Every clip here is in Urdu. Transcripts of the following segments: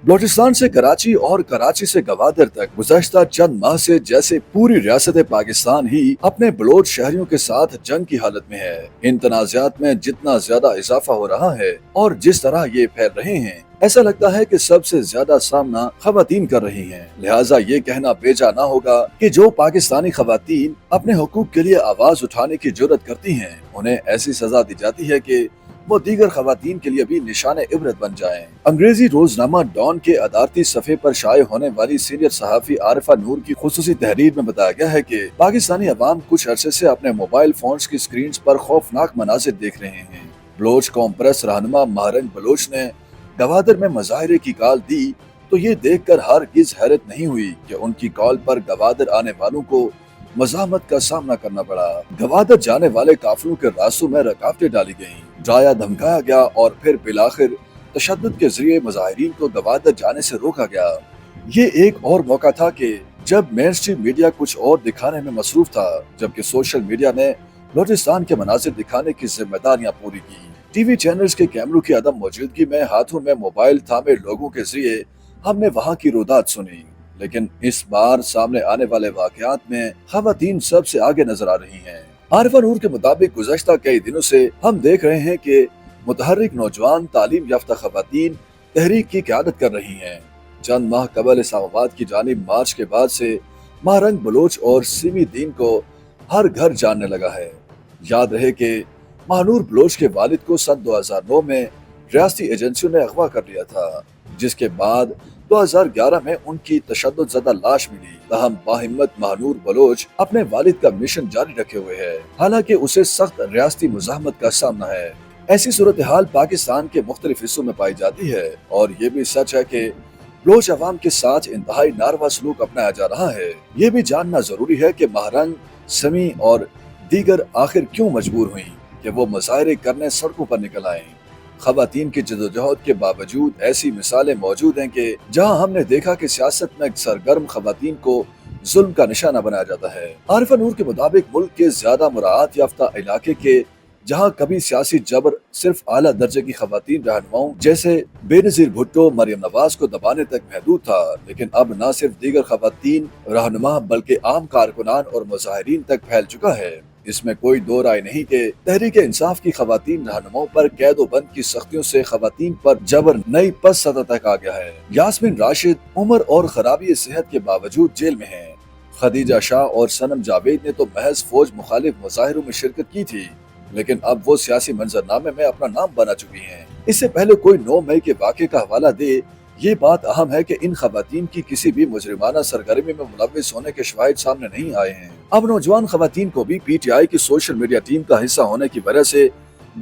بلوچستان سے کراچی اور کراچی سے گوادر تک گزشتہ چند ماہ سے جیسے پوری ریاست پاکستان ہی اپنے بلوچ شہریوں کے ساتھ جنگ کی حالت میں ہے۔ ان تنازعات میں جتنا زیادہ اضافہ ہو رہا ہے اور جس طرح یہ پھیل رہے ہیں، ایسا لگتا ہے کہ سب سے زیادہ سامنا خواتین کر رہی ہیں۔ لہٰذا یہ کہنا بیجا نہ ہوگا کہ جو پاکستانی خواتین اپنے حقوق کے لیے آواز اٹھانے کی جرات کرتی ہیں، انہیں ایسی سزا دی جاتی ہے کہ وہ دیگر خواتین کے لیے بھی نشان عبرت بن جائیں۔ انگریزی روزنامہ ڈان کے ادارتی صفحے پر شائع ہونے والی سینئر صحافی عارفہ نور کی خصوصی تحریر میں بتایا گیا ہے کہ پاکستانی عوام کچھ عرصے سے اپنے موبائل فونز کی سکرینز پر خوفناک مناظر دیکھ رہے ہیں۔ بلوچ قوم پرست رہنما مہرنگ بلوچ نے گوادر میں مظاہرے کی کال دی تو یہ دیکھ کر ہرگز حیرت نہیں ہوئی کہ ان کی کال پر گوادر آنے والوں کو مزاحمت کا سامنا کرنا پڑا۔ گوادر جانے والے قافلوں کے راستوں میں رکاوٹیں ڈالی گئیں، ڈرایا دھمکایا گیا اور پھر بالآخر تشدد کے ذریعے مظاہرین کو گوادر جانے سے روکا گیا۔ یہ ایک اور موقع تھا کہ جب مین اسٹریم میڈیا کچھ اور دکھانے میں مصروف تھا، جبکہ سوشل میڈیا نے بلوچستان کے مناظر دکھانے کی ذمہ داریاں پوری کی۔ ٹی وی چینلز کے کیمروں کی عدم موجودگی میں ہاتھوں میں موبائل تھامے لوگوں کے ذریعے ہم نے وہاں کی رودات سنی، لیکن اس بار سامنے آنے والے واقعات میں خواتین سب سے آگے نظر آ رہی ہیں۔ عارفہ نور کے مطابق گزشتہ کئی دنوں سے ہم دیکھ رہے ہیں کہ متحرک نوجوان تعلیم یافتہ خواتین تحریک کی قیادت کر رہی ہیں۔ چند ماہ قبل اسلام آباد کی جانب مارچ کے بعد سے مہرنگ بلوچ اور سمی دین کو ہر گھر جاننے لگا ہے۔ یاد رہے کہ مہنور بلوچ کے والد کو سن 2009 میں ریاستی ایجنسیوں نے اغوا کر لیا تھا، جس کے بعد 2011 میں ان کی تشدد زدہ لاش ملی۔ تاہم باہمت مہنور بلوچ اپنے والد کا مشن جاری رکھے ہوئے ہے، حالانکہ اسے سخت ریاستی مزاحمت کا سامنا ہے۔ ایسی صورتحال پاکستان کے مختلف حصوں میں پائی جاتی ہے، اور یہ بھی سچ ہے کہ بلوچ عوام کے ساتھ انتہائی ناروا سلوک اپنایا جا رہا ہے۔ یہ بھی جاننا ضروری ہے کہ مہرنگ، سمی اور دیگر آخر کیوں مجبور ہوئیں کہ وہ مظاہرے کرنے سڑکوں پر نکل آئیں۔ خواتین کی جدوجہد کے باوجود ایسی مثالیں موجود ہیں کہ جہاں ہم نے دیکھا کہ سیاست میں سرگرم خواتین کو ظلم کا نشانہ بنایا جاتا ہے۔ عارفہ نور کے مطابق ملک کے زیادہ مراعات یافتہ علاقے کے جہاں کبھی سیاسی جبر صرف اعلیٰ درجے کی خواتین رہنماؤں جیسے بے نظیر بھٹو، مریم نواز کو دبانے تک محدود تھا، لیکن اب نہ صرف دیگر خواتین رہنما بلکہ عام کارکنان اور مظاہرین تک پھیل چکا ہے۔ اس میں کوئی دو رائے نہیں کہ تحریک انصاف کی خواتین رہنماؤں پر قید و بند کی سختیوں سے خواتین پر جبر نئی پس سطح تک آ گیا ہے۔ یاسمین راشد عمر اور خرابی صحت کے باوجود جیل میں ہیں۔ خدیجہ شاہ اور صنم جاوید نے تو محض فوج مخالف مظاہروں میں شرکت کی تھی، لیکن اب وہ سیاسی منظرنامے میں اپنا نام بنا چکی ہیں۔ اس سے پہلے کوئی 9 مئی کے واقعے کا حوالہ دے، یہ بات اہم ہے کہ ان خواتین کی کسی بھی مجرمانہ سرگرمی میں ملوث ہونے کے شواہد سامنے نہیں آئے ہیں۔ اب نوجوان خواتین کو بھی پی ٹی آئی کی سوشل میڈیا ٹیم کا حصہ ہونے کی وجہ سے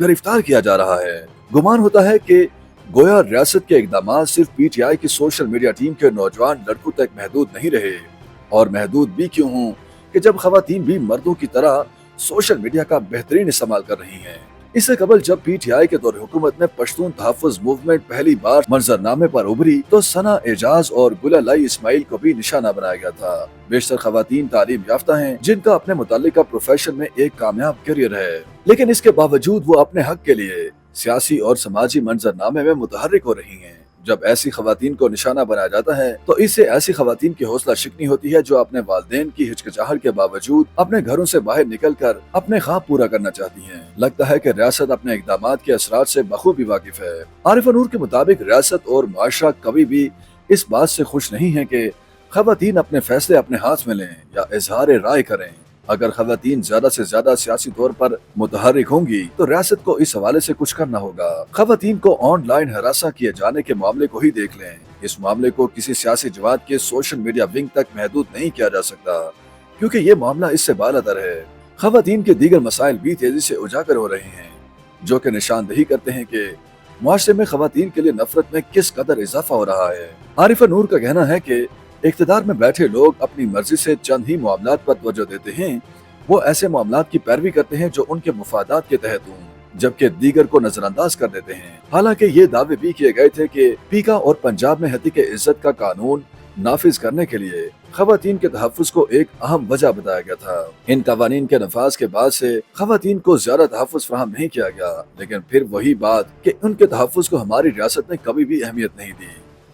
گرفتار کیا جا رہا ہے۔ گمان ہوتا ہے کہ گویا ریاست کے اقدامات صرف پی ٹی آئی کی سوشل میڈیا ٹیم کے نوجوان لڑکوں تک محدود نہیں رہے، اور محدود بھی کیوں ہوں کہ جب خواتین بھی مردوں کی طرح سوشل میڈیا کا بہترین استعمال کر رہی ہیں۔ اس سے قبل جب پی ٹی آئی کے دور حکومت میں پشتون تحفظ موومنٹ پہلی بار منظرنامے پر ابھری تو ثنا اعجاز اور گل لائی اسماعیل کو بھی نشانہ بنایا گیا تھا۔ بیشتر خواتین تعلیم یافتہ ہیں جن کا اپنے متعلقہ پروفیشن میں ایک کامیاب کیریئر ہے، لیکن اس کے باوجود وہ اپنے حق کے لیے سیاسی اور سماجی منظرنامے میں متحرک ہو رہی ہیں۔ جب ایسی خواتین کو نشانہ بنایا جاتا ہے تو اس سے ایسی خواتین کی حوصلہ شکنی ہوتی ہے جو اپنے والدین کی ہچکچاہٹ کے باوجود اپنے گھروں سے باہر نکل کر اپنے خواب پورا کرنا چاہتی ہیں۔ لگتا ہے کہ ریاست اپنے اقدامات کے اثرات سے بخوبی واقف ہے۔ عارفہ نور کے مطابق ریاست اور معاشرہ کبھی بھی اس بات سے خوش نہیں ہے کہ خواتین اپنے فیصلے اپنے ہاتھ میں لیں یا اظہار رائے کریں۔ اگر خواتین زیادہ سے زیادہ سیاسی طور پر متحرک ہوں گی تو ریاست کو اس حوالے سے کچھ کرنا ہوگا۔ خواتین کو آن لائن ہراساں کیے جانے کے معاملے کو ہی دیکھ لیں۔ اس معاملے کو کسی سیاسی جماعت کے سوشل میڈیا ونگ تک محدود نہیں کیا جا سکتا، کیونکہ یہ معاملہ اس سے بالاتر ہے۔ خواتین کے دیگر مسائل بھی تیزی سے اجاگر ہو رہے ہیں، جو کہ نشاندہی کرتے ہیں کہ معاشرے میں خواتین کے لیے نفرت میں کس قدر اضافہ ہو رہا ہے۔ عارفہ نور کا کہنا ہے کہ اقتدار میں بیٹھے لوگ اپنی مرضی سے چند ہی معاملات پر توجہ دیتے ہیں۔ وہ ایسے معاملات کی پیروی کرتے ہیں جو ان کے مفادات کے تحت ہوں، جبکہ دیگر کو نظر انداز کر دیتے ہیں۔ حالانکہ یہ دعوے بھی کیے گئے تھے کہ پیکا اور پنجاب میں حقیق عزت کا قانون نافذ کرنے کے لیے خواتین کے تحفظ کو ایک اہم وجہ بتایا گیا تھا۔ ان قوانین کے نفاذ کے بعد سے خواتین کو زیادہ تحفظ فراہم نہیں کیا گیا، لیکن پھر وہی بات کہ ان کے تحفظ کو ہماری ریاست نے کبھی بھی اہمیت نہیں دی۔